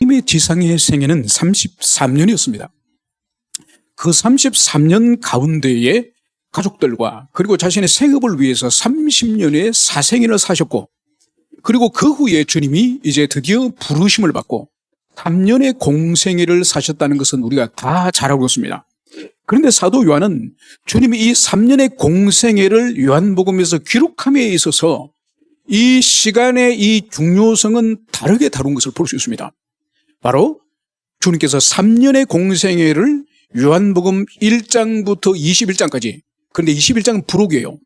주님의 지상의 생애는 33년이었습니다. 그 33년 가운데에 가족들과 그리고 자신의 생업을 위해서 30년의 사생애를 사셨고, 그리고 그 후에 주님이 이제 드디어 부르심을 받고 3년의 공생애를 사셨다는 것은 우리가 다 잘 알고 있습니다. 그런데 사도 요한은 주님이 이 3년의 공생애를 요한복음에서 기록함에 있어서 이 시간의 이 중요성은 다르게 다룬 것을 볼 수 있습니다. 바로 주님께서 3년의 공생애를 요한복음 1장부터 21장까지, 그런데 21장은 부록이에요.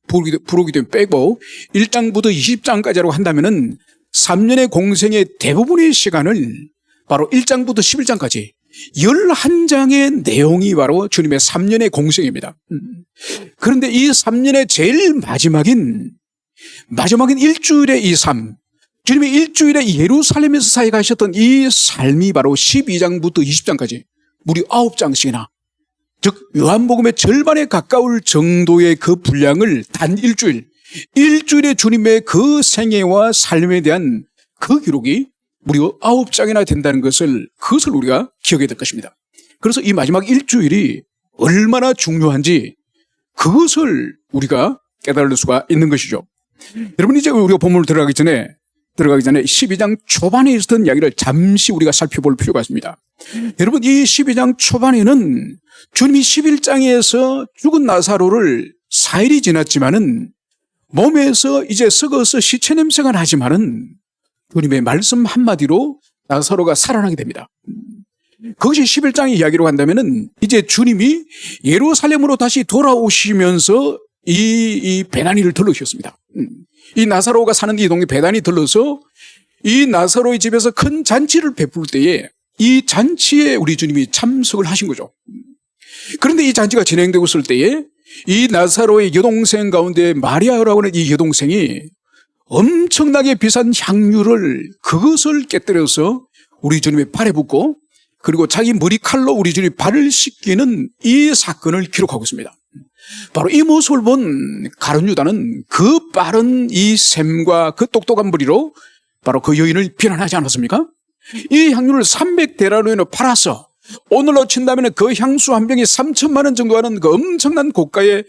부록이 되면 빼고 1장부터 20장까지라고 한다면은 3년의 공생의 대부분의 시간을 바로 1장부터 11장까지 11장의 내용이 바로 주님의 3년의 공생입니다. 그런데 이 3년의 제일 마지막인 일주일의 이 삶, 주님의 일주일에 예루살렘에서 사역하셨던 이 삶이 바로 12장부터 20장까지 무려 9장씩이나, 즉 요한복음의 절반에 가까울 정도의 그 분량을 단 일주일에 주님의 그 생애와 삶에 대한 그 기록이 무려 9장이나 된다는 그것을 우리가 기억해야 될 것입니다. 그래서 이 마지막 일주일이 얼마나 중요한지 그것을 우리가 깨달을 수가 있는 것이죠. 여러분, 이제 우리가 본문을 들어가기 전에 12장 초반에 있었던 이야기를 잠시 우리가 살펴볼 필요가 있습니다. 여러분, 이 12장 초반에는 주님이 11장에서 죽은 나사로를 4일이 지났지만은 몸에서 이제 썩어서 시체 냄새가 나지만은 주님의 말씀 한마디로 나사로가 살아나게 됩니다. 그것이 11장의 이야기로 간다면은 이제 주님이 예루살렘으로 다시 돌아오시면서 이 베다니를 들르셨습니다. 이 나사로가 사는 이 동네 베다니 들러서 이 나사로의 집에서 큰 잔치를 베풀 때에 이 잔치에 우리 주님이 참석을 하신 거죠. 그런데 이 잔치가 진행되고 있을 때에 이 나사로의 여동생 가운데 마리아라고 하는 이 여동생이 엄청나게 비싼 향유를 그것을 깨뜨려서 우리 주님의 발에 붓고, 그리고 자기 머리칼로 우리 주님의 발을 씻기는 이 사건을 기록하고 있습니다. 바로 이 모습을 본 가룟 유다는 그 빠른 이 셈과 그 똑똑한 머리로 바로 그 여인을 비난하지 않았습니까? 이 향유를 300데나리온에 팔아서 오늘로 친다면 그 향수 한 병이 3천만 원 정도 하는 그 엄청난 고가에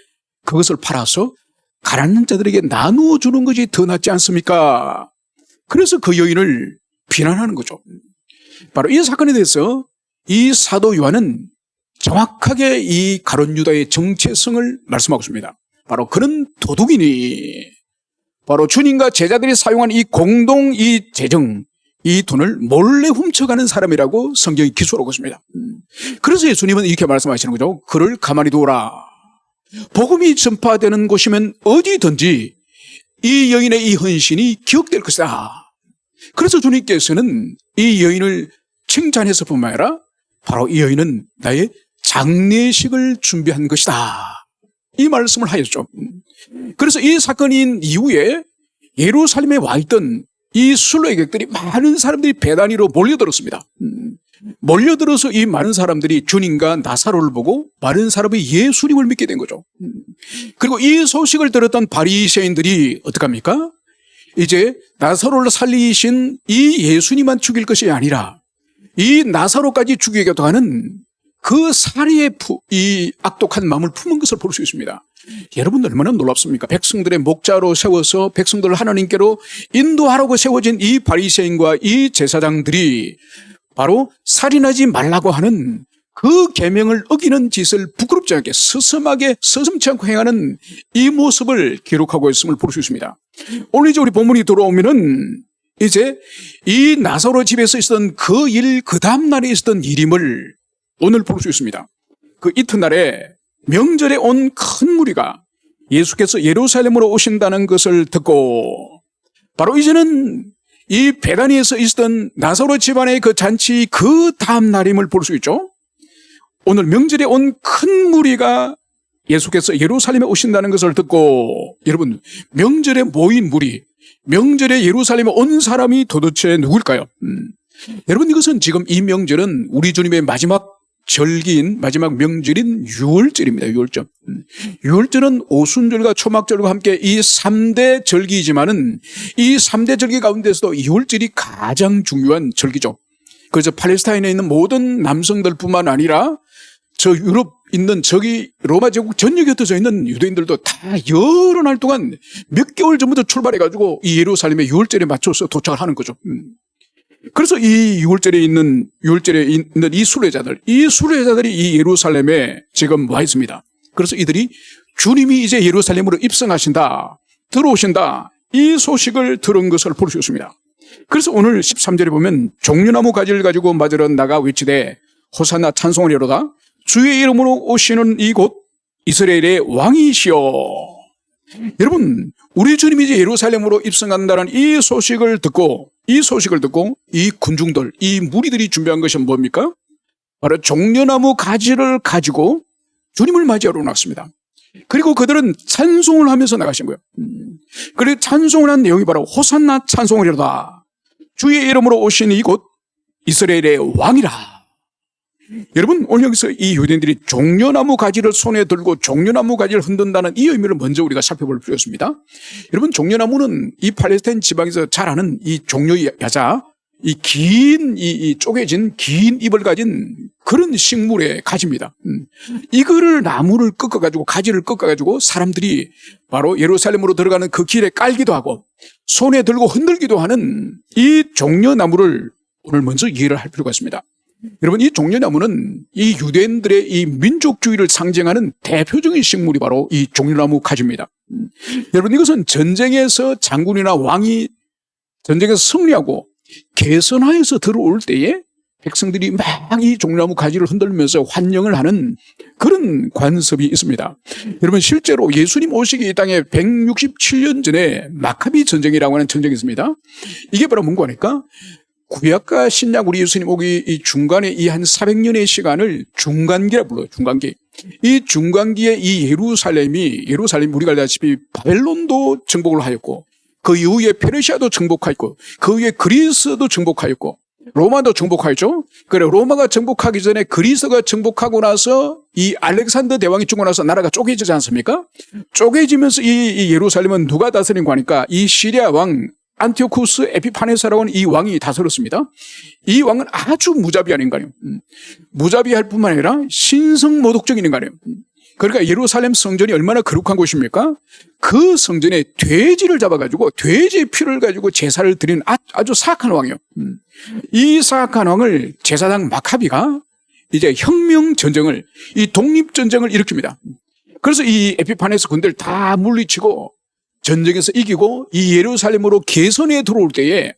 그것을 팔아서 가난한 자들에게 나누어 주는 것이 더 낫지 않습니까? 그래서 그 여인을 비난하는 거죠. 바로 이 사건에 대해서 이 사도 요한은 정확하게 이 가룟 유다의 정체성을 말씀하고 있습니다. 바로 그는 도둑이니, 바로 주님과 제자들이 사용한 이 공동 이 재정, 이 돈을 몰래 훔쳐가는 사람이라고 성경이 기술하고 있습니다. 그래서 예수님은 이렇게 말씀하시는 거죠. 그를 가만히 두어라. 복음이 전파되는 곳이면 어디든지 이 여인의 이 헌신이 기억될 것이다. 그래서 주님께서는 이 여인을 칭찬해서 뿐만 아니라 바로 이 여인은 나의 장례식을 준비한 것이다, 이 말씀을 하였죠. 그래서 이 사건인 이후에 예루살렘에 와 있던 이 순례객들이, 많은 사람들이 베다니로 몰려들었습니다. 몰려들어서 이 많은 사람들이 주님과 나사로를 보고 많은 사람이 예수님을 믿게 된 거죠. 그리고 이 소식을 들었던 바리새인들이 어떡합니까? 이제 나사로를 살리신 이 예수님만 죽일 것이 아니라 이 나사로까지 죽이겠다고 하는 그 살인의 이 악독한 마음을 품은 것을 볼 수 있습니다. 여러분, 얼마나 놀랍습니까? 백성들의 목자로 세워서 백성들을 하나님께로 인도하라고 세워진 이 바리새인과 이 제사장들이 바로 살인하지 말라고 하는 그 계명을 어기는 짓을 부끄럽지 않게 서슴지 않고 행하는 이 모습을 기록하고 있음을 볼 수 있습니다. 오늘 이제 우리 본문이 돌아오면은 이제 이 나사로 집에서 있었던 그 다음 날에 있었던 일임을 오늘 볼 수 있습니다. 그 이튿날에 명절에 온 큰 무리가 예수께서 예루살렘으로 오신다는 것을 듣고, 바로 이제는 이 베다니에서 있었던 나사로 집안의 그 잔치 그 다음 날임을 볼 수 있죠. 오늘 명절에 온 큰 무리가 예수께서 예루살렘에 오신다는 것을 듣고, 여러분, 명절에 모인 무리, 명절에 예루살렘에 온 사람이 도대체 누굴까요? 여러분, 이것은 지금 이 명절은 우리 주님의 마지막 명절인 유월절입니다. 유월절. 유월절은 오순절과 초막절과 함께 이 3대 절기이지만은 이 3대 절기 가운데서도 유월절이 가장 중요한 절기죠. 그래서 팔레스타인에 있는 모든 남성들뿐만 아니라 저 유럽 있는 저기 로마 제국 전역에 흩어져 있는 유대인들도 다 여러 날 동안 몇 개월 전부터 출발해가지고 이 예루살렘에 유월절에 맞춰서 도착을 하는 거죠. 그래서 이 유월절에 있는 이 순례자들이 이 예루살렘에 지금 와 있습니다. 그래서 이들이 주님이 이제 예루살렘으로 입성하신다, 들어오신다, 이 소식을 들은 것을 볼 수 있습니다. 그래서 오늘 13절에 보면 종려나무 가지를 가지고 맞으러 나가 외치되 호산나 찬송을 이루다 주의 이름으로 오시는 이곳 이스라엘의 왕이시여. 여러분, 우리 주님이 이제 예루살렘으로 입성한다는 이 소식을 듣고 이 군중들, 이 무리들이 준비한 것이 뭡니까? 바로 종려나무 가지를 가지고 주님을 맞이하러 나왔습니다. 그리고 그들은 찬송을 하면서 나가신 거예요. 그리고 찬송을 한 내용이 바로 호산나 찬송을 이루다 주의 이름으로 오신 이곳 이스라엘의 왕이라. 여러분, 오늘 여기서 이 유대인들이 종려나무 가지를 손에 들고 종려나무 가지를 흔든다는 이 의미를 먼저 우리가 살펴볼 필요가 있습니다. 여러분, 종려나무는 이 팔레스타인 지방에서 잘 아는 이 종려야자, 이 긴, 이 쪼개진 긴 잎을 가진 그런 식물의 가지입니다. 이거를 나무를 꺾어가지고, 가지를 꺾어가지고 사람들이 바로 예루살렘으로 들어가는 그 길에 깔기도 하고 손에 들고 흔들기도 하는 이 종려나무를 오늘 먼저 이해를 할 필요가 있습니다. 여러분, 이 종려나무는 이 유대인들의 이 민족주의를 상징하는 대표적인 식물이 바로 이 종려나무 가지입니다. 여러분, 이것은 전쟁에서 장군이나 왕이 전쟁에서 승리하고 개선하여서 들어올 때에 백성들이 막 이 종려나무 가지를 흔들면서 환영을 하는 그런 관습이 있습니다. 여러분, 실제로 예수님 오시기 이 땅에 167년 전에 마카비 전쟁이라고 하는 전쟁이 있습니다. 이게 바로 뭔가 하니까 구약과 신약 우리 예수님 오기 이 중간에 이 한 400년의 시간을 중간기라 불러요. 중간기. 이 중간기에 이 예루살렘이 우리가 알다시피 바벨론도 정복을 하였고 그 이후에 페르시아도 정복하였고 그 이후에 그리스도 정복하였고 로마도 정복하였죠. 그래, 로마가 정복하기 전에 그리스가 정복하고 나서 이 알렉산더 대왕이 죽고 나서 나라가 쪼개지지 않습니까? 쪼개지면서 이 예루살렘은 누가 다스린 거니까 이 시리아 왕 안티오쿠스 에피파네사라고 하는 이 왕이 다스렸습니다. 이 왕은 아주 무자비한 인간이에요. 무자비할 뿐만 아니라 신성모독적인 인간이에요. 그러니까 예루살렘 성전이 얼마나 거룩한 곳입니까? 그 성전에 돼지를 잡아가지고 돼지의 피를 가지고 제사를 드리는 아주 사악한 왕이에요. 이 사악한 왕을 제사장 마카비가 이제 혁명전쟁을, 이 독립전쟁을 일으킵니다. 그래서 이 에피파네스 군대를 다 물리치고 전쟁에서 이기고 이 예루살렘으로 개선에 들어올 때에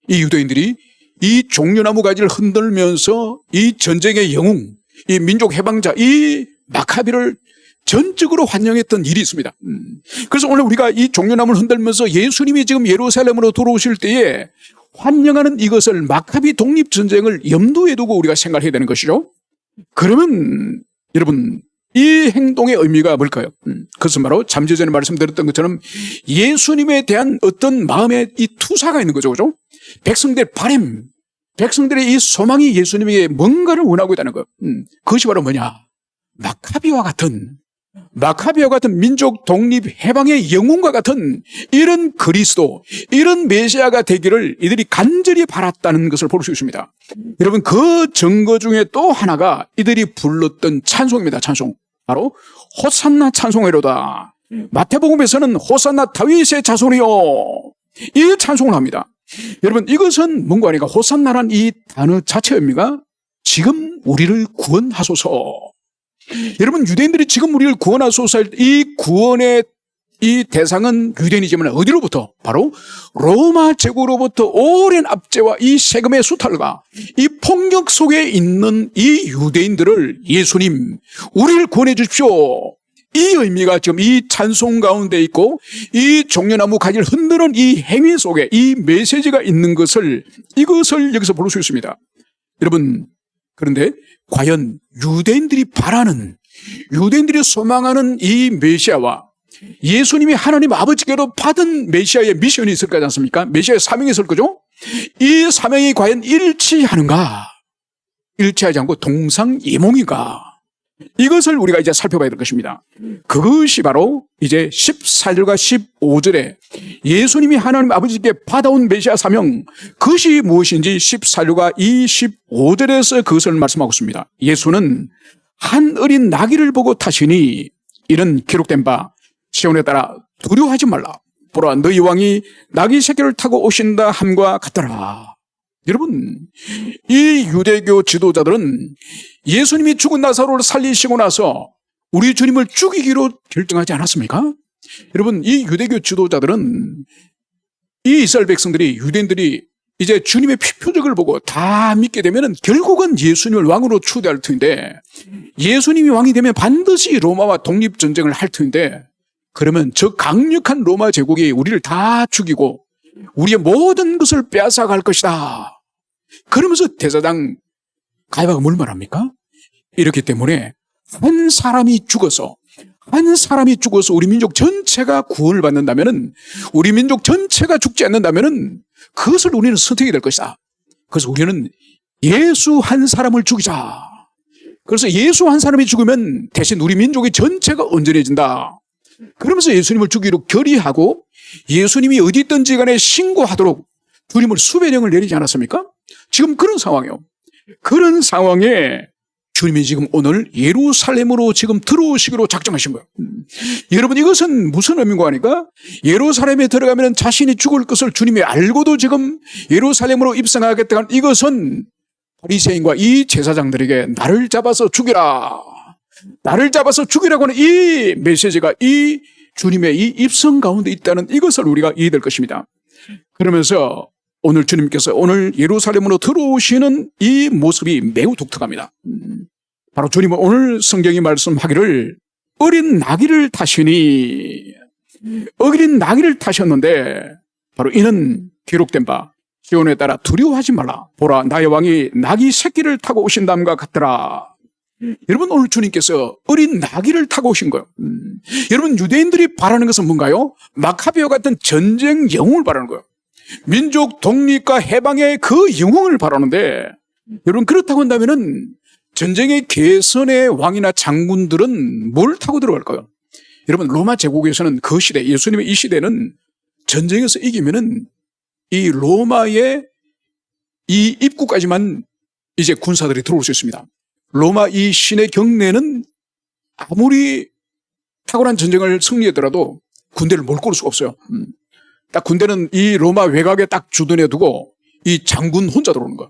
이 유대인들이 이 종려나무 가지를 흔들면서 이 전쟁의 영웅, 이 민족 해방자, 이 마카비를 전적으로 환영했던 일이 있습니다. 그래서 오늘 우리가 이 종려나무를 흔들면서 예수님이 지금 예루살렘으로 들어오실 때에 환영하는 이것을 마카비 독립전쟁을 염두에 두고 우리가 생각해야 되는 것이죠. 그러면 여러분, 이 행동의 의미가 뭘까요? 그것은 바로 잠시 전에 말씀드렸던 것처럼 예수님에 대한 어떤 마음의 이 투사가 있는 거죠. 그죠? 백성들의 바람, 백성들의 이 소망이 예수님에게 뭔가를 원하고 있다는 것. 그것이 바로 뭐냐? 마카비와 같은 민족 독립 해방의 영웅과 같은 이런 그리스도, 이런 메시아가 되기를 이들이 간절히 바랐다는 것을 볼 수 있습니다. 여러분, 그 증거 중에 또 하나가 이들이 불렀던 찬송입니다. 찬송. 바로 호산나 찬송이로다. 마태복음에서는 호산나 다윗의 자손이요, 이 찬송을 합니다. 여러분, 이것은 뭔가 아니까 호산나란 이 단어 자체의 의미가 지금 우리를 구원하소서. 여러분, 유대인들이 지금 우리를 구원하소서 할 이 구원의 이 대상은 유대인이지만 어디로부터? 바로 로마 제국으로부터 오랜 압제와 이 세금의 수탈과 이 폭력 속에 있는 이 유대인들을 예수님, 우리를 구원해 주십시오. 이 의미가 지금 이 찬송 가운데 있고 이 종려나무 가지를 흔드는 이 행위 속에 이 메시지가 있는 것을, 이것을 여기서 볼 수 있습니다. 여러분, 그런데 과연 유대인들이 바라는, 유대인들이 소망하는 이 메시아와 예수님이 하나님 아버지께로 받은 메시아의 미션이 있을 거지 않습니까? 메시아의 사명이 있을 거죠? 이 사명이 과연 일치하는가? 일치하지 않고 동상이몽인가? 이것을 우리가 이제 살펴봐야 될 것입니다. 그것이 바로 이제 14절과 15절에 예수님이 하나님 아버지께 받아온 메시아 사명, 그것이 무엇인지 14절과 25절에서 그것을 말씀하고 있습니다. 예수는 한 어린 나귀를 보고 타시니 이는 기록된 바 시온에 따라 두려워하지 말라. 보라 너희 왕이 나귀 새끼를 타고 오신다 함과 같더라. 여러분, 이 유대교 지도자들은 예수님이 죽은 나사로를 살리시고 나서 우리 주님을 죽이기로 결정하지 않았습니까? 여러분, 이 유대교 지도자들은 이 이스라엘 백성들이, 유대인들이 이제 주님의 표적을 보고 다 믿게 되면 결국은 예수님을 왕으로 추대할 터인데, 예수님이 왕이 되면 반드시 로마와 독립전쟁을 할 터인데, 그러면 저 강력한 로마 제국이 우리를 다 죽이고 우리의 모든 것을 빼앗아갈 것이다. 그러면서 대제사장 가야바가 뭘 말합니까? 이렇기 때문에 한 사람이 죽어서 우리 민족 전체가 구원을 받는다면은, 우리 민족 전체가 죽지 않는다면은 그것을 우리는 선택이 될 것이다. 그래서 우리는 예수 한 사람을 죽이자. 그래서 예수 한 사람이 죽으면 대신 우리 민족의 전체가 온전해진다. 그러면서 예수님을 죽이기로 결의하고 예수님이 어디 있든지 간에 신고하도록 주님을 수배령을 내리지 않았습니까? 지금 그런 상황이에요. 그런 상황에 주님이 지금 오늘 예루살렘으로 지금 들어오시기로 작정하신 거예요. 여러분, 이것은 무슨 의미인가 하니까, 예루살렘에 들어가면 자신이 죽을 것을 주님이 알고도 지금 예루살렘으로 입성하겠다 하는, 이것은 바리새인과 이 제사장들에게 나를 잡아서 죽이라, 나를 잡아서 죽이라고 하는 이 메시지가 이 주님의 이 입성 가운데 있다는 이것을 우리가 이해될 것입니다. 그러면서 오늘 주님께서 오늘 예루살렘으로 들어오시는 이 모습이 매우 독특합니다. 바로 주님은 오늘 성경이 말씀하기를 어린 나귀를 타시니, 어린 나귀를 타셨는데 바로 이는 기록된 바 시온에 따라 두려워하지 말라. 보라 나의 왕이 나귀 새끼를 타고 오신다함과 같더라. 여러분, 오늘 주님께서 어린 나귀를 타고 오신 거예요. 여러분, 유대인들이 바라는 것은 뭔가요? 마카베와 같은 전쟁 영웅을 바라는 거예요. 민족 독립과 해방의 그 영웅을 바라는데, 여러분, 그렇다고 한다면은 전쟁의 개선의 왕이나 장군들은 뭘 타고 들어갈까요? 여러분, 로마 제국에서는 그 시대, 예수님의 이 시대는 전쟁에서 이기면은 이 로마의 이 입구까지만 이제 군사들이 들어올 수 있습니다. 로마 이 시내 경내는 아무리 탁월한 전쟁을 승리하더라도 군대를 몰고 올 수가 없어요. 딱 군대는 이 로마 외곽에 딱 주둔해 두고 이 장군 혼자 들어오는 거야.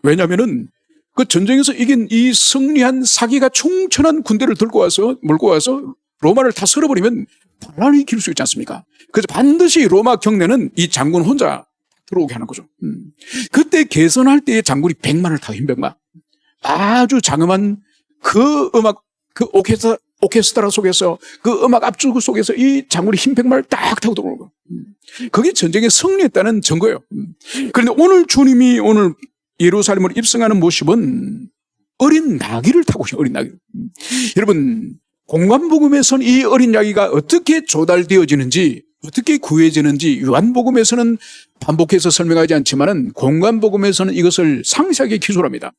왜냐면은 그 전쟁에서 이긴 이 승리한 사기가 충천한 군대를 몰고 와서 로마를 다 쓸어버리면 반란이 길 수 있지 않습니까? 그래서 반드시 로마 경내는 이 장군 혼자 들어오게 하는 거죠. 그때 개선할 때의 장군이 100만을 타고, 흰100만. 아주 장엄한 그 음악, 그 오케스트라 속에서, 그 음악 압축 속에서 이 장군이 흰100만을 딱 타고 들어오는 거예요. 그게 전쟁에 승리했다는 증거예요. 그런데 오늘 주님이 오늘 예루살렘을 입성하는 모습은 어린 나귀를 타고 오신 어린 나귀. 여러분, 공관복음에서는 이 어린 나귀가 어떻게 조달되어지는지, 어떻게 구해지는지 요한복음에서는 반복해서 설명하지 않지만은 공관복음에서는 이것을 상세하게 기술합니다.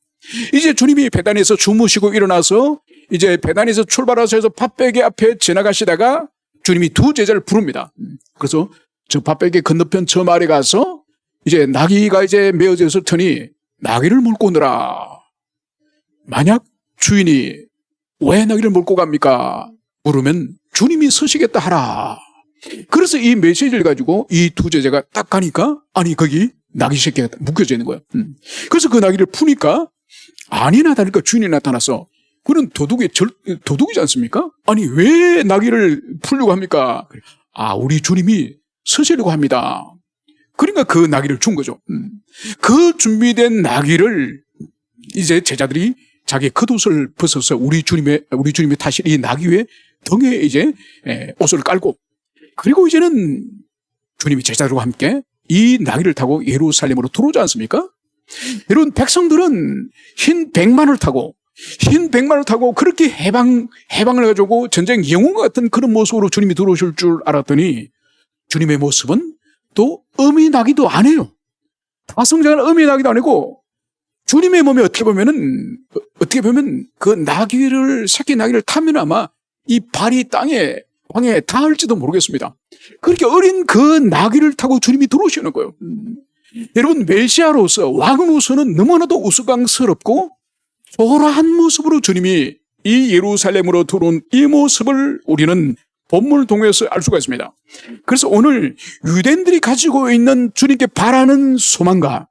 이제 주님이 베단에서 주무시고 일어나서 이제 베단에서 출발하셔서 밭베개 앞에 지나가시다가 주님이 두 제자를 부릅니다. 그래서 저 밭베개 건너편 저 마을에 가서 이제 나귀가 이제 메어져 있을 터니 나귀를 몰고 오너라. 만약 주인이 왜 나귀를 몰고 갑니까? 물으면 주님이 서시겠다 하라. 그래서 이 메시지를 가지고 이 두 제자가 딱 가니까, 아니 거기 나귀 새끼가 묶여져 있는 거예요. 그래서 그 나귀를 푸니까 아니나 다를까 주인이 나타나서, 그는 도둑이지 않습니까? 아니 왜 나귀를 풀려고 합니까? 아, 우리 주님이 서시려고 합니다. 그러니까 그 나귀를 준 거죠. 그 준비된 나귀를 이제 제자들이 자기 겉옷을 벗어서 우리 주님의 타실 이 나귀 위에 등에 이제 옷을 깔고, 그리고 이제는 주님이 제자들과 함께 이 나귀를 타고 예루살렘으로 들어오지 않습니까? 여러분, 백성들은 흰 100만을 타고 그렇게 해방을 가지고 전쟁 영웅과 같은 그런 모습으로 주님이 들어오실 줄 알았더니 주님의 모습은 또 어미 나귀도 아니에요. 다성장한 어미 나귀도 아니고 주님의 몸에 어떻게 보면 그 나귀를, 새끼 나귀를 타면 아마 이 발이 땅에 닿을지도 모르겠습니다. 그렇게 어린 그 나귀를 타고 주님이 들어오시는 거예요. 여러분, 메시아로서, 왕으로서는 너무나도 우스꽝스럽고 초라한 모습으로 주님이 이 예루살렘으로 들어온 이 모습을 우리는 본문을 통해서 알 수가 있습니다. 그래서 오늘 유대인들이 가지고 있는 주님께 바라는 소망과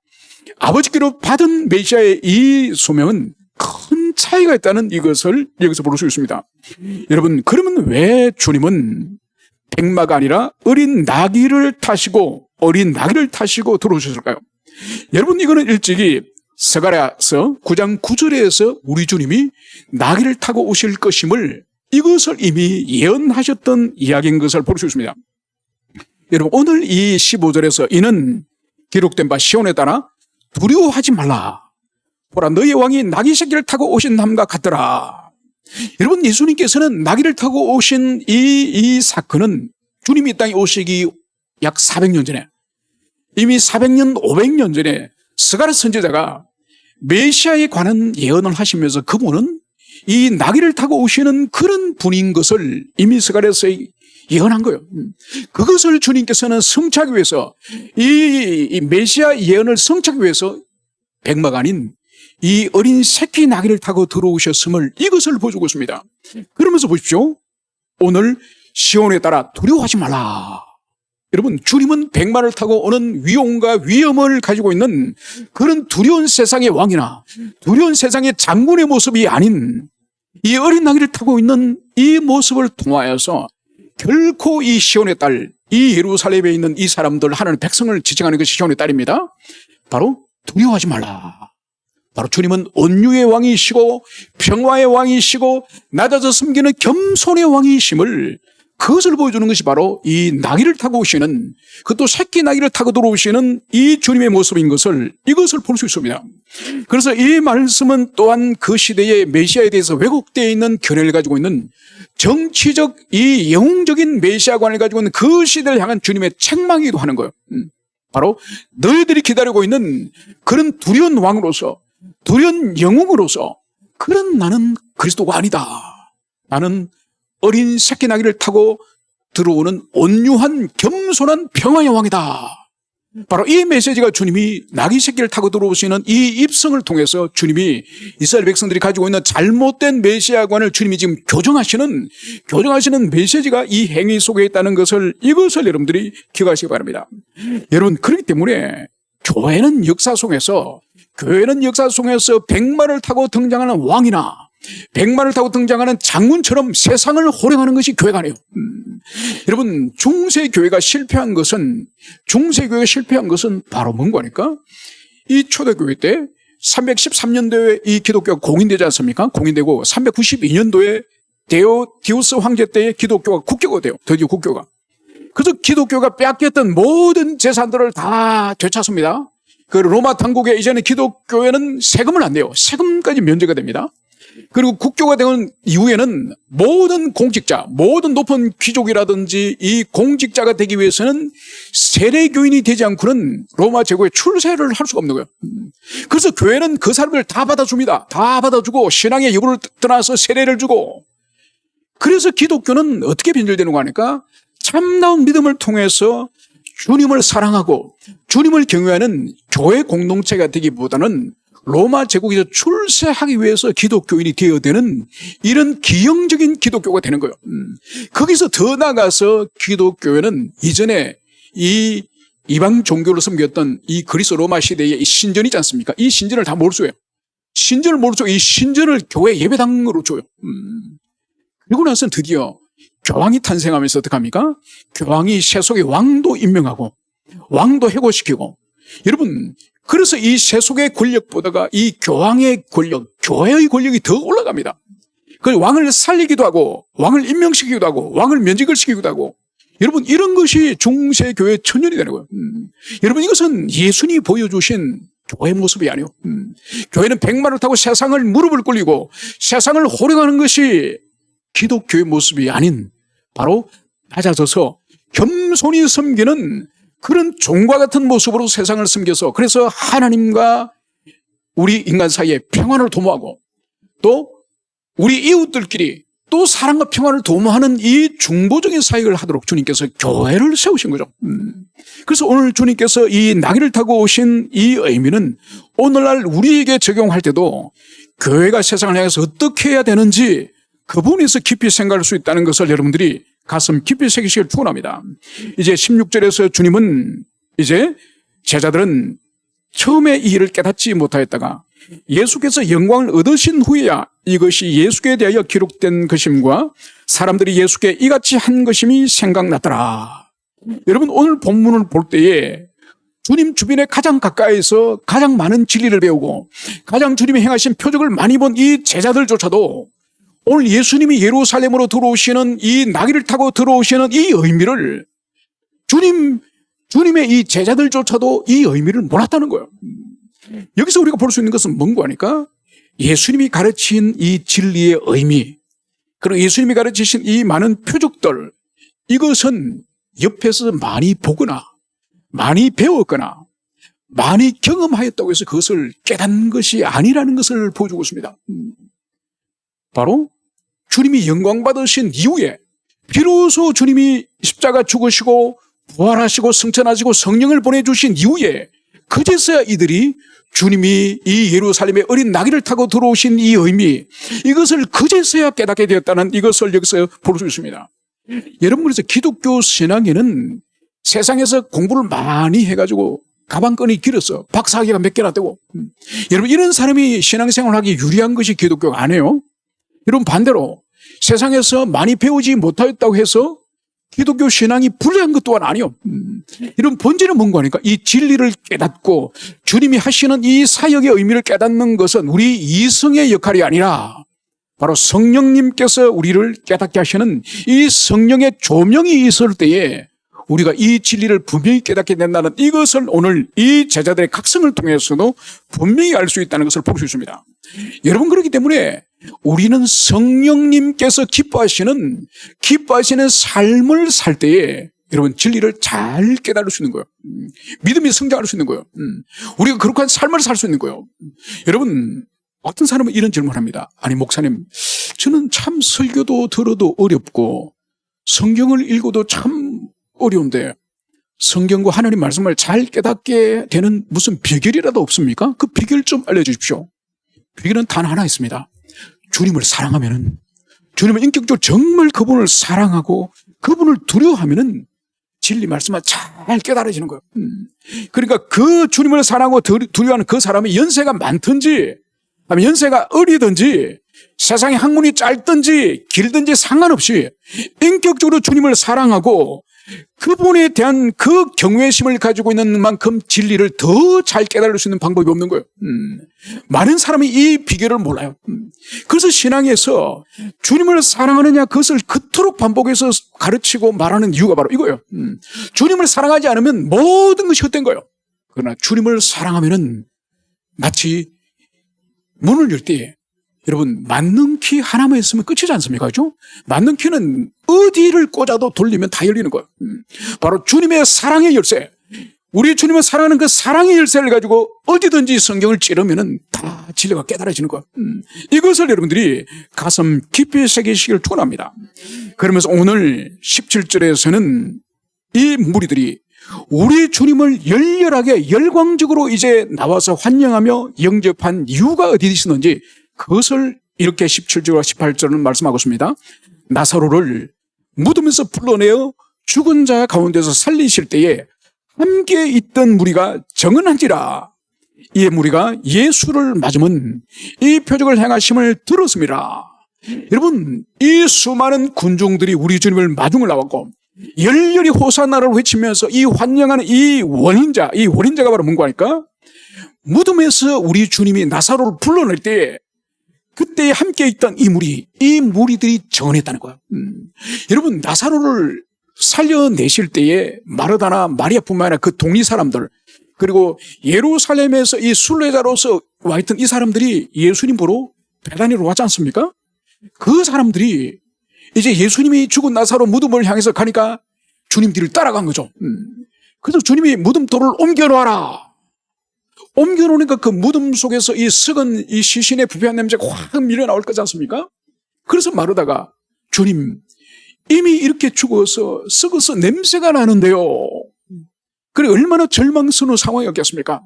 아버지께로 받은 메시아의 이 소명은 큰 차이가 있다는 이것을 여기서 볼 수 있습니다. 여러분, 그러면 왜 주님은 백마가 아니라 어린 나귀를 타시고 들어오셨을까요? 여러분, 이거는 일찍이 스가랴서 9장 9절에서 우리 주님이 나귀를 타고 오실 것임을 이것을 이미 예언하셨던 이야기인 것을 볼 수 있습니다. 여러분, 오늘 이 15절에서 이는 기록된 바 시온에 따라 두려워하지 말라. 보라, 너희 왕이 나귀 새끼를 타고 오신 함과 같더라. 여러분, 예수님께서는 나귀를 타고 오신 이 사건은 주님이 이 땅에 오시기 약 400년 전에, 이미 400년, 500년 전에 스가랴 선지자가 메시아에 관한 예언을 하시면서 그분은 이 나귀를 타고 오시는 그런 분인 것을 이미 스가랴에서 예언한 거예요. 그것을 주님께서는 성취하기 위해서, 이 메시아 예언을 성취하기 위해서 백마가 아닌 이 어린 새끼 나귀를 타고 들어오셨음을 이것을 보여주고 있습니다. 그러면서 보십시오. 오늘 시온에 따라 두려워하지 말라. 여러분, 주님은 백마를 타고 오는 위용과 위엄을 가지고 있는 그런 두려운 세상의 왕이나 두려운 세상의 장군의 모습이 아닌 이 어린 나귀를 타고 있는 이 모습을 통하여서 결코 이 시온의 딸, 이 예루살렘에 있는 이 사람들, 하나님의 백성을 지칭하는 것이 시온의 딸입니다. 바로 두려워하지 말라. 바로 주님은 온유의 왕이시고 평화의 왕이시고 낮아져 섬기는 겸손의 왕이심을, 그것을 보여주는 것이 바로 이 나귀를 타고 오시는, 그것도 새끼 나귀를 타고 들어오시는 이 주님의 모습인 것을, 이것을 볼 수 있습니다. 그래서 이 말씀은 또한 그 시대의 메시아에 대해서 왜곡되어 있는 견해를 가지고 있는 정치적, 이 영웅적인 메시아관을 가지고 있는 그 시대를 향한 주님의 책망이기도 하는 거예요. 바로 너희들이 기다리고 있는 그런 두려운 왕으로서, 두려운 영웅으로서, 그런 나는 그리스도가 아니다. 나는 어린 새끼 나귀를 타고 들어오는 온유한 겸손한 평화의 왕이다. 바로 이 메시지가 주님이 나귀 새끼를 타고 들어오시는 이 입성을 통해서 주님이 이스라엘 백성들이 가지고 있는 잘못된 메시아관을 주님이 지금 교정하시는 메시지가 이 행위 속에 있다는 것을, 이것을 여러분들이 기억하시기 바랍니다. 여러분, 그렇기 때문에 교회는 역사 속에서 백마를 타고 등장하는 왕이나 백마를 타고 등장하는 장군처럼 세상을 호령하는 것이 교회가 아니에요. 여러분, 중세교회가 실패한 것은 바로 뭔가 하니까, 이 초대교회 때 313년도에 이 기독교가 공인되지 않습니까? 공인되고 392년도에 데오디우스 황제 때에 기독교가 국교가 돼요. 드디어 국교가. 그래서 기독교가 빼앗겼던 모든 재산들을 다 되찾습니다. 그 로마 당국에 이제는 기독교회는 세금을 안 내요. 세금까지 면제가 됩니다. 그리고 국교가 된 이후에는 모든 공직자, 모든 높은 귀족이라든지 이 공직자가 되기 위해서는 세례교인이 되지 않고는 로마 제국에 출세를 할 수가 없는 거예요. 그래서 교회는 그 사람들 다 받아줍니다. 다 받아주고 신앙의 여부를 떠나서 세례를 주고, 그래서 기독교는 어떻게 변질되는 거 하니까 참나온 믿음을 통해서 주님을 사랑하고 주님을 경외하는 교회 공동체가 되기보다는 로마 제국에서 출세하기 위해서 기독교인이 되어야 되는 이런 기형적인 기독교가 되는 거예요. 거기서 더 나아가서 기독교회는 이전에 이 이방 종교를 섬겼던 이 그리스 로마 시대의 이 신전 있지 않습니까? 이 신전을 다 몰수해요. 신전을 몰수하고 이 신전을 교회 예배당으로 줘요. 그리고 나서는 드디어 교황이 탄생하면서 어떻게 합니까? 교황이 세속의 왕도 임명하고 왕도 해고시키고, 여러분, 그래서 이 세속의 권력보다가 이 교황의 권력, 교회의 권력이 더 올라갑니다. 그 왕을 살리기도 하고 왕을 임명시키기도 하고 왕을 면직을 시키기도 하고, 여러분, 이런 것이 중세교회 천년이 되는 거예요. 여러분, 이것은 예수님이 보여주신 교회 모습이 아니에요. 교회는 백마를 타고 세상을 무릎을 꿇리고 세상을 호령하는 것이 기독교의 모습이 아닌, 바로 낮아져서 겸손히 섬기는 그런 종과 같은 모습으로 세상을 섬겨서, 그래서 하나님과 우리 인간 사이에 평안을 도모하고 또 우리 이웃들끼리 또 사랑과 평안을 도모하는 이 중보적인 사역을 하도록 주님께서 교회를 세우신 거죠. 그래서 오늘 주님께서 이 나귀를 타고 오신 이 의미는 오늘날 우리에게 적용할 때도 교회가 세상을 향해서 어떻게 해야 되는지 그 부분에서 깊이 생각할 수 있다는 것을 여러분들이 가슴 깊이 새기시길 축원합니다. 이제 16절에서 주님은 이제 제자들은 처음에 이 일을 깨닫지 못하였다가 예수께서 영광을 얻으신 후에야 이것이 예수께 대하여 기록된 것임과 사람들이 예수께 이같이 한 것임이 생각났더라. 여러분 오늘 본문을 볼 때에 주님 주변에 가장 가까이서 가장 많은 진리를 배우고 가장 주님이 행하신 표적을 많이 본 이 제자들조차도 오늘 예수님이 예루살렘으로 들어오시는 이 나귀를 타고 들어오시는 이 의미를 주님의 이 제자들조차도 이 의미를 몰랐다는 거예요. 여기서 우리가 볼 수 있는 것은 뭔가 하니까 예수님이 가르친 이 진리의 의미 그리고 예수님이 가르치신 이 많은 표적들 이것은 옆에서 많이 보거나 많이 배웠거나 많이 경험하였다고 해서 그것을 깨닫는 것이 아니라는 것을 보여주고 있습니다. 바로 주님이 영광 받으신 이후에 비로소 주님이 십자가 죽으시고 부활하시고 승천하시고 성령을 보내주신 이후에 그제서야 이들이 주님이 이 예루살렘의 어린 나귀를 타고 들어오신 이 의미 이것을 그제서야 깨닫게 되었다는 이것을 여기서 볼 수 있습니다. 여러분 그래서 기독교 신앙에는 세상에서 공부를 많이 해가지고 가방끈이 길어서 박사학위가 몇 개나 되고 여러분 이런 사람이 신앙생활을 하기 유리한 것이 기독교가 아니에요. 여러분 반대로 세상에서 많이 배우지 못하였다고 해서 기독교 신앙이 불리한 것 또한 아니요. 이런 본질은 뭔가 하니까 이 진리를 깨닫고 주님이 하시는 이 사역의 의미를 깨닫는 것은 우리 이성의 역할이 아니라 바로 성령님께서 우리를 깨닫게 하시는 이 성령의 조명이 있을 때에 우리가 이 진리를 분명히 깨닫게 된다는 이것을 오늘 이 제자들의 각성을 통해서도 분명히 알 수 있다는 것을 볼 수 있습니다. 여러분 그렇기 때문에 우리는 성령님께서 기뻐하시는 삶을 살 때에 여러분 진리를 잘 깨달을 수 있는 거예요. 믿음이 성장할 수 있는 거예요. 우리가 그렇게 한 삶을 살 수 있는 거예요. 여러분 어떤 사람은 이런 질문을 합니다. 아니 목사님 저는 참 설교도 들어도 어렵고 성경을 읽어도 참 어려운데 성경과 하나님 말씀을 잘 깨닫게 되는 무슨 비결이라도 없습니까? 그 비결 좀 알려주십시오. 비결은 단 하나 있습니다. 주님을 사랑하면은 주님을 인격적으로 정말 그분을 사랑하고 그분을 두려워하면은 진리 말씀을 잘 깨달아지는 거예요. 그러니까 그 주님을 사랑하고 두려워하는 그 사람이 연세가 많든지 아니면 연세가 어리든지 세상의 학문이 짧든지 길든지 상관없이 인격적으로 주님을 사랑하고 그분에 대한 그 경외심을 가지고 있는 만큼 진리를 더 잘 깨달을 수 있는 방법이 없는 거예요. 많은 사람이 이 비결을 몰라요. 그래서 신앙에서 주님을 사랑하느냐 그것을 그토록 반복해서 가르치고 말하는 이유가 바로 이거예요. 주님을 사랑하지 않으면 모든 것이 헛된 거예요. 그러나 주님을 사랑하면은 마치 문을 열 때 여러분 맞는 키 하나만 있으면 끝이지 않습니까? 그렇죠? 맞는 키는 어디를 꽂아도 돌리면 다 열리는 거예요. 바로 주님의 사랑의 열쇠. 우리 주님을 사랑하는 그 사랑의 열쇠를 가지고 어디든지 성경을 찌르면은 다 진리가 깨달아지는 거예요. 이것을 여러분들이 가슴 깊이 새기시길 축원합니다. 그러면서 오늘 17절에서는 이 무리들이 우리 주님을 열렬하게 열광적으로 이제 나와서 환영하며 영접한 이유가 어디 있었는지 그것을 이렇게 17절과 18절은 말씀하고 있습니다. 나사로를 무덤에서 불러내어 죽은 자 가운데서 살리실 때에 함께 있던 무리가 정언한지라. 이 무리가 예수를 맞으면 이 표적을 행하심을 들었습니다. 여러분 이 수많은 군중들이 우리 주님을 마중을 나왔고 열렬히 호산나를 외치면서 이 환영하는 이 원인자가 바로 뭔가 하니까 무덤에서 우리 주님이 나사로를 불러낼 때 그때 함께 있던 이 무리들이 정언했다는 거예요. 여러분 나사로를 살려내실 때에 마르다나 마리아뿐만 아니라 그 동리 사람들 그리고 예루살렘에서 이 순례자로서 와있던 이 사람들이 예수님 보러 베다니로 왔지 않습니까? 그 사람들이 이제 예수님이 죽은 나사로 무덤을 향해서 가니까 주님 뒤를 따라간 거죠. 그래서 주님이 무덤돌을 옮겨놔라. 옮겨놓으니까 그 무덤 속에서 이 썩은 이 시신의 부패한 냄새가 확 밀려나올 거지 않습니까? 그래서 마르다가 주님, 이미 이렇게 죽어서 썩어서 냄새가 나는데요. 그래 얼마나 절망스러운 상황이었겠습니까?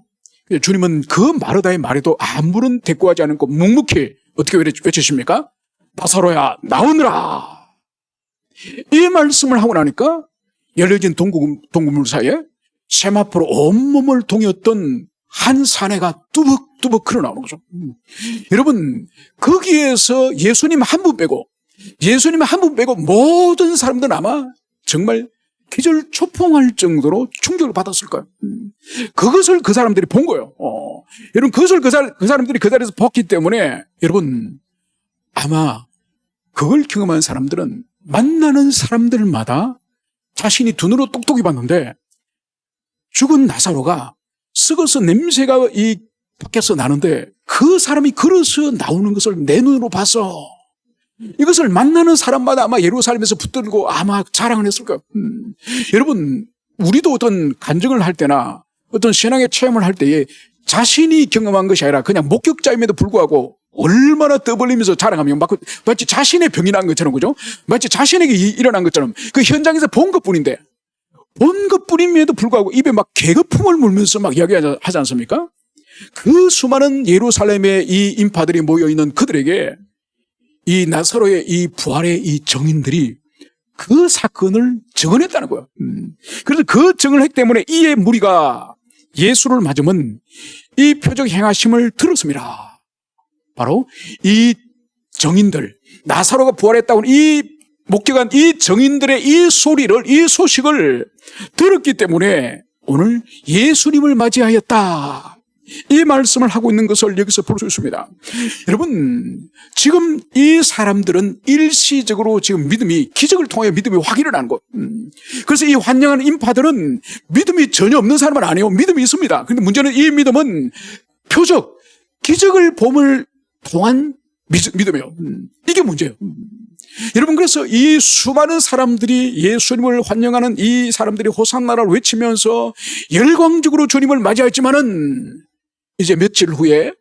주님은 그 마르다의 말에도 아무런 대꾸하지 않고 묵묵히 어떻게 외치십니까? 나사로야 나오너라. 이 말씀을 하고 나니까 열려진 동굴물 사이에 세마포로 온몸을 동였던 한 사내가 뚜벅뚜벅 흘러나오는 거죠. 여러분, 거기에서 예수님 한 분 빼고 모든 사람들은 아마 정말 기절초풍할 정도로 충격을 받았을 거예요. 그것을 그 사람들이 본 거예요. 여러분, 그것을 그 사람들이 그 자리에서 봤기 때문에 여러분, 아마 그걸 경험한 사람들은 만나는 사람들마다 자신이 두 눈으로 똑똑히 봤는데 죽은 나사로가 썩어서 냄새가 이 밖에서 나는데 그 사람이 걸어서 나오는 것을 내 눈으로 봐서 이것을 만나는 사람마다 아마 예루살렘에서 붙들고 아마 자랑을 했을 거예요. 여러분, 우리도 어떤 간증을 할 때나 어떤 신앙의 체험을 할 때에 자신이 경험한 것이 아니라 그냥 목격자임에도 불구하고 얼마나 떠벌리면서 자랑하면 마치 자신의 병이 난 것처럼, 그죠? 마치 자신에게 일어난 것처럼 그 현장에서 본 것뿐인데, 본 것뿐임에도 불구하고 입에 막 개거품을 물면서 막 이야기하지 않습니까? 그 수많은 예루살렘의 이 인파들이 모여있는 그들에게 이 나사로의 이 부활의 이 증인들이 그 사건을 증언했다는 거예요. 그래서 그 증언을 했기 때문에 이의 무리가 예수를 맞으면 이 표적 행하심을 들었습니다. 바로 이 증인들, 나사로가 부활했다고 이 목격한 이 증인들의 이 소식을 들었기 때문에 오늘 예수님을 맞이하였다. 이 말씀을 하고 있는 것을 여기서 볼 수 있습니다. 여러분, 지금 이 사람들은 일시적으로 지금 기적을 통해 믿음이 확 일어나는 것. 그래서 이 환영하는 인파들은 믿음이 전혀 없는 사람은 아니에요. 믿음이 있습니다. 그런데 문제는 이 믿음은 기적을 봄을 통한 믿음이에요. 이게 문제예요. 여러분, 그래서 이 수많은 사람들이 예수님을 환영하는 이 사람들이 호산나를 외치면서 열광적으로 주님을 맞이했지만은 이제 며칠 후에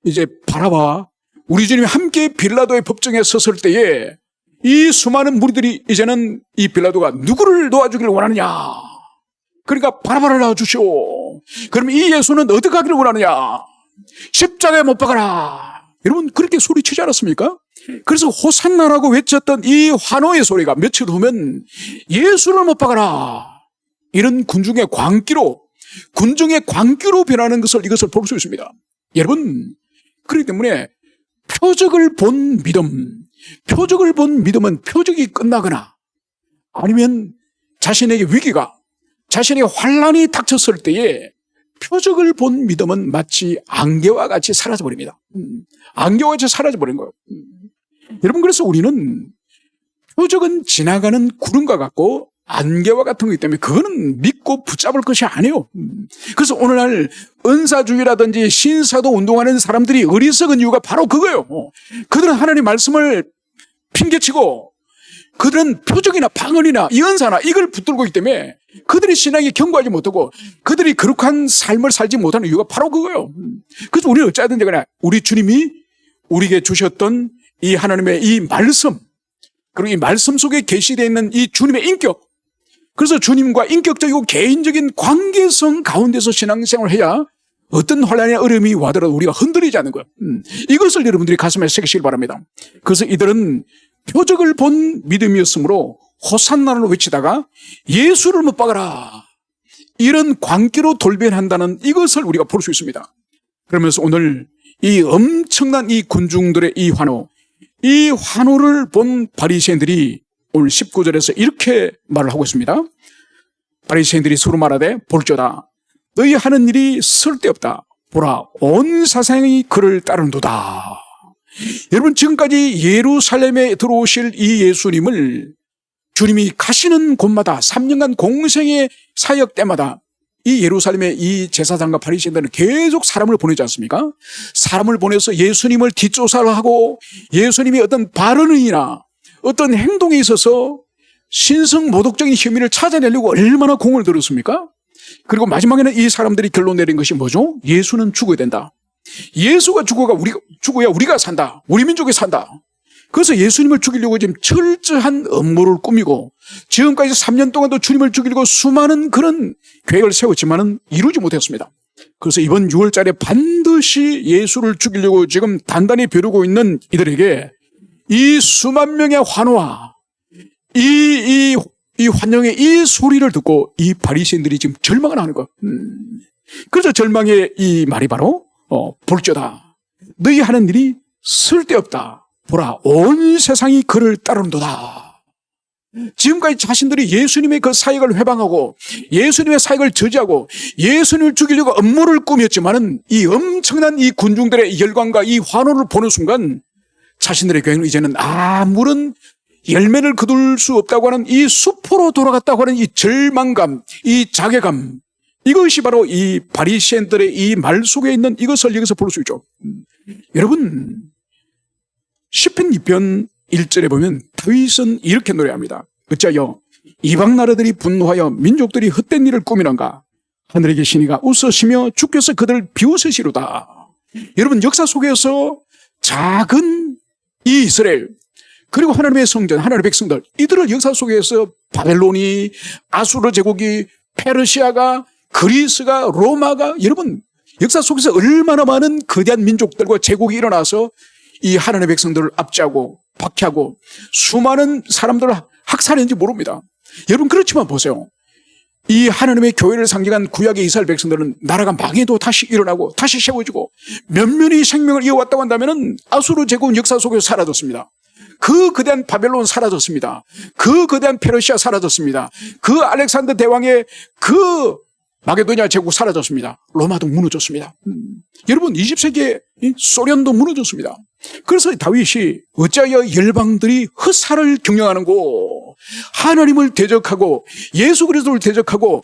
이제 바라바 우리 주님이 함께 빌라도의 법정에 섰을 때에 이 수많은 무리들이 이제는 이 빌라도가 누구를 도와주기를 원하느냐, 그러니까 바라바를 놔주시오. 그럼 이 예수는 어디 가기를 원하느냐, 십자가에 못 박아라. 여러분, 그렇게 소리치지 않았습니까? 그래서 호산나라고 외쳤던 이 환호의 소리가 며칠 후면 예수를 못 박아라, 이런 군중의 광기로 변하는 이것을 볼 수 있습니다. 여러분, 그렇기 때문에 표적을 본 믿음은 표적이 끝나거나 아니면 자신에게 환란이 닥쳤을 때에 표적을 본 믿음은 마치 안개와 같이 사라져버립니다. 안개와 같이 사라져버린 거예요. 여러분, 그래서 우리는 표적은 지나가는 구름과 같고 안개와 같은 거기 때문에 그거는 믿고 붙잡을 것이 아니에요. 그래서 오늘날 은사주의라든지 신사도 운동하는 사람들이 어리석은 이유가 바로 그거예요. 그들은 하나님 말씀을 핑계치고 그들은 표적이나 방언이나 이 은사나 이걸 붙들고 있기 때문에 그들이 신앙에 견고하지 못하고 그들이 거룩한 삶을 살지 못하는 이유가 바로 그거예요. 그래서 우리는 어찌하든지 간에 우리 주님이 우리에게 주셨던 이 하나님의 이 말씀, 그리고 이 말씀 속에 계시되어 있는 이 주님의 인격, 그래서 주님과 인격적이고 개인적인 관계성 가운데서 신앙생활을 해야 어떤 환난이나 어려움이 와더라도 우리가 흔들리지 않는 거예요. 이것을 여러분들이 가슴에 새기시길 바랍니다. 그래서 이들은 표적을 본 믿음이었으므로 호산나를 외치다가 예수를 못 박아라, 이런 광기로 돌변한다는 이것을 우리가 볼 수 있습니다. 그러면서 오늘 이 엄청난 이 군중들의 이 환호를 본 바리새인들이 오늘 19절에서 이렇게 말을 하고 있습니다. 바리새인들이 서로 말하되 볼지어다, 너희 하는 일이 쓸데없다. 보라, 온 세상이 그를 따르는도다. 여러분, 지금까지 예루살렘에 들어오실 이 예수님을 주님이 가시는 곳마다 3년간 공생의 사역 때마다 이 예루살렘의 이 제사장과 바리새인들은 계속 사람을 보내지 않습니까? 사람을 보내서 예수님을 뒷조사를 하고 예수님이 어떤 발언이나 어떤 행동에 있어서 신성 모독적인 혐의를 찾아내려고 얼마나 공을 들였습니까? 그리고 마지막에는 이 사람들이 결론 내린 것이 뭐죠? 예수는 죽어야 된다. 예수가 죽어야 우리가 산다. 우리 민족이 산다. 그래서 예수님을 죽이려고 지금 철저한 음모를 꾸미고 지금까지 3년 동안도 주님을 죽이려고 수많은 그런 계획을 세웠지만은 이루지 못했습니다. 그래서 이번 6월달에 반드시 예수를 죽이려고 지금 단단히 벼르고 있는 이들에게 이 수만 명의 환호와 이 환영의 이 소리를 듣고 이 바리새인들이 지금 절망을 하는 거예요. 그래서 절망의 이 말이 바로 볼지어다 너희 하는 일이 쓸데없다. 보라 온 세상이 그를 따르는도다. 지금까지 자신들이 예수님의 그 사역을 회방하고 예수님의 사역을 저지하고 예수님을 죽이려고 음모를 꾸몄지만은 이 엄청난 이 군중들의 열광과 이 환호를 보는 순간 자신들의 교회는 이제는 아무런 열매를 거둘 수 없다고 하는 이 수포로 돌아갔다고 하는 이 절망감, 이 자괴감, 이것이 바로 이 바리새인들의 이 말 속에 있는 이것을 여기서 볼 수 있죠. 여러분 시편 2편 1절에 보면 다윗은 이렇게 노래합니다. 어찌하여 이방 나라들이 분노하여 민족들이 헛된 일을 꾸미는가. 하늘에 계시니가 웃으시며 주께서 그들을 비웃으시로다. 여러분 역사 속에서 작은 이 이스라엘 그리고 하나님의 성전, 하나님의 백성들 이들을 역사 속에서 바벨론이, 아수르 제국이, 페르시아가, 그리스가, 로마가 여러분 역사 속에서 얼마나 많은 거대한 민족들과 제국이 일어나서 이 하나님의 백성들을 압제하고 박해하고 수많은 사람들을 학살했는지 모릅니다. 여러분 그렇지만 보세요. 이 하나님의 교회를 상징한 구약의 이스라엘 백성들은 나라가 망해도 다시 일어나고 다시 세워지고 면면히 생명을 이어왔다고 한다면 아수르 제국은 역사 속에서 사라졌습니다. 그 거대한 바벨론 사라졌습니다. 그 거대한 페르시아 사라졌습니다. 그 알렉산더 대왕의 그 마게도니아 제국 사라졌습니다. 로마도 무너졌습니다. 여러분 20세기에 소련도 무너졌습니다. 그래서 다윗이 어찌하여 열방들이 흑사를 경영하는고 하나님을 대적하고 예수 그리스도를 대적하고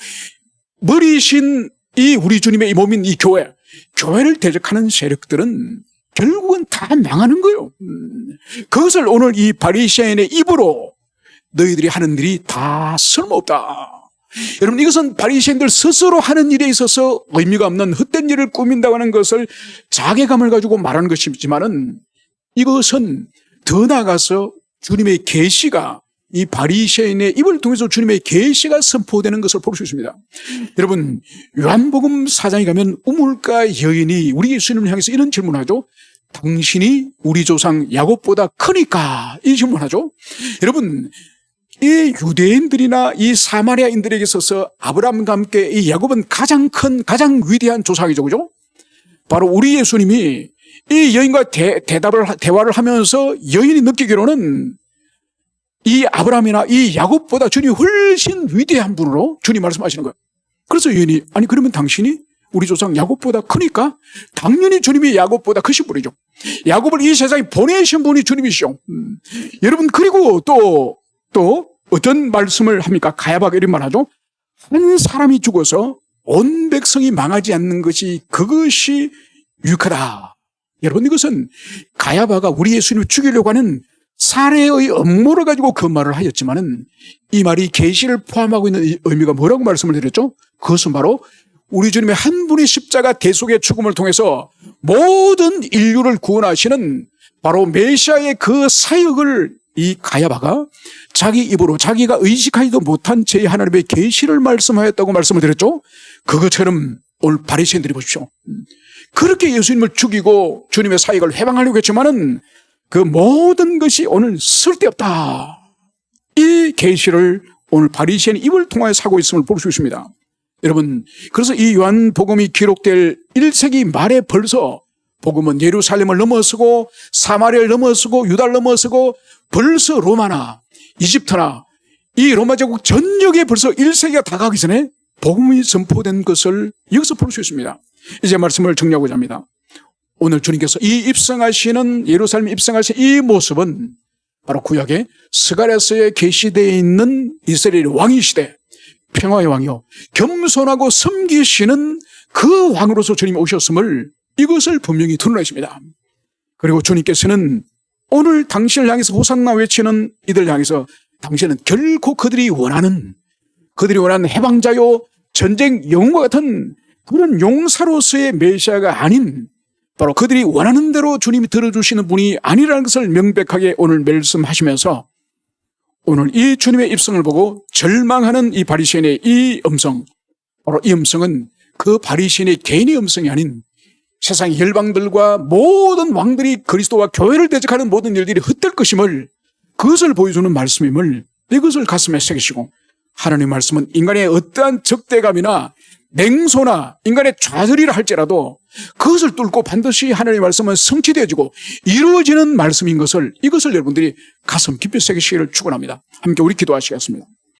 머리신 이 우리 주님의 이 몸인 이 교회를 대적하는 세력들은 결국은 다 망하는 거예요. 그것을 오늘 이 바리새인의 입으로 너희들이 하는 일이 다 쓸모없다. 여러분 이것은 바리새인들 스스로 하는 일에 있어서 의미가 없는 헛된 일을 꾸민다고 하는 것을 자괴감을 가지고 말하는 것이지만은 이것은 더 나아가서 주님의 계시가 이 바리새인의 입을 통해서 주님의 계시가 선포되는 것을 볼 수 있습니다. 여러분 요한복음 4장에 가면 우물가 여인이 우리 예수님을 향해서 이런 질문하죠. 당신이 우리 조상 야곱보다 크니까 이 질문하죠. 여러분 이 유대인들이나 이 사마리아인들에게 있어서 아브라함과 함께 이 야곱은 가장 큰 가장 위대한 조상이죠. 그죠? 바로 우리 예수님이 이 여인과 대화를 하면서 여인이 느끼기로는 이 아브라함이나 이 야곱보다 주님이 훨씬 위대한 분으로 주님 말씀하시는 거예요. 그래서 여인이 아니 그러면 당신이 우리 조상 야곱보다 크니까 당연히 주님이 야곱보다 크신 분이죠. 야곱을 이 세상에 보내신 분이 주님이시죠. 여러분 그리고 또 어떤 말씀을 합니까? 가야바가 이런 말 하죠. 한 사람이 죽어서 온 백성이 망하지 않는 것이 그것이 유익하다. 여러분 이것은 가야바가 우리 예수님을 죽이려고 하는 살해의 음모를 가지고 그 말을 하였지만은 이 말이 계시를 포함하고 있는 의미가 뭐라고 말씀을 드렸죠? 그것은 바로 우리 주님의 한 분의 십자가 대속의 죽음을 통해서 모든 인류를 구원하시는 바로 메시아의 그 사역을 이 가야바가 자기 입으로 자기가 의식하지도 못한 제 하나님의 계시를 말씀하였다고 말씀을 드렸죠. 그것처럼 오늘 바리새인들이 보십시오. 그렇게 예수님을 죽이고 주님의 사역을 해방하려고 했지만은 그 모든 것이 오늘 쓸데없다. 이 계시를 오늘 바리새인의 입을 통하여 사고 있음을 볼 수 있습니다. 여러분 그래서 이 요한복음이 기록될 1세기 말에 벌써 복음은 예루살렘을 넘어서고 사마리아를 넘어서고 유다를 넘어서고 벌써 로마나 이집트나 이 로마 제국 전역에 벌써 1세기가 다가가기 전에 복음이 선포된 것을 여기서 볼 수 있습니다. 이제 말씀을 정리하고자 합니다. 오늘 주님께서 이 입성하시는 예루살렘 입성하신 이 모습은 바로 구약의 스가랴서에 계시되어 있는 이스라엘 왕의 시대 평화의 왕이요 겸손하고 섬기시는 그 왕으로서 주님이 오셨음을 이것을 분명히 드러내십니다. 그리고 주님께서는 오늘 당신을 향해서 호산나 외치는 이들 향해서 당신은 결코 그들이 원하는 해방자요 전쟁 영웅과 같은 그런 용사로서의 메시아가 아닌 바로 그들이 원하는 대로 주님이 들어주시는 분이 아니라는 것을 명백하게 오늘 말씀하시면서 오늘 이 주님의 입성을 보고 절망하는 이 바리새인의 이 음성, 바로 이 음성은 그 바리새인의 개인의 음성이 아닌 세상 열방들과 모든 왕들이 그리스도와 교회를 대적하는 모든 일들이 헛될 것임을, 그것을 보여주는 말씀임을 이것을 가슴에 새기시고, 하나님의 말씀은 인간의 어떠한 적대감이나 냉소나 인간의 좌절이라 할지라도 그것을 뚫고 반드시 하나님의 말씀은 성취되어지고 이루어지는 말씀인 것을, 이것을 여러분들이 가슴 깊이 새기시기를 축원합니다. 함께 우리 기도하시겠습니다.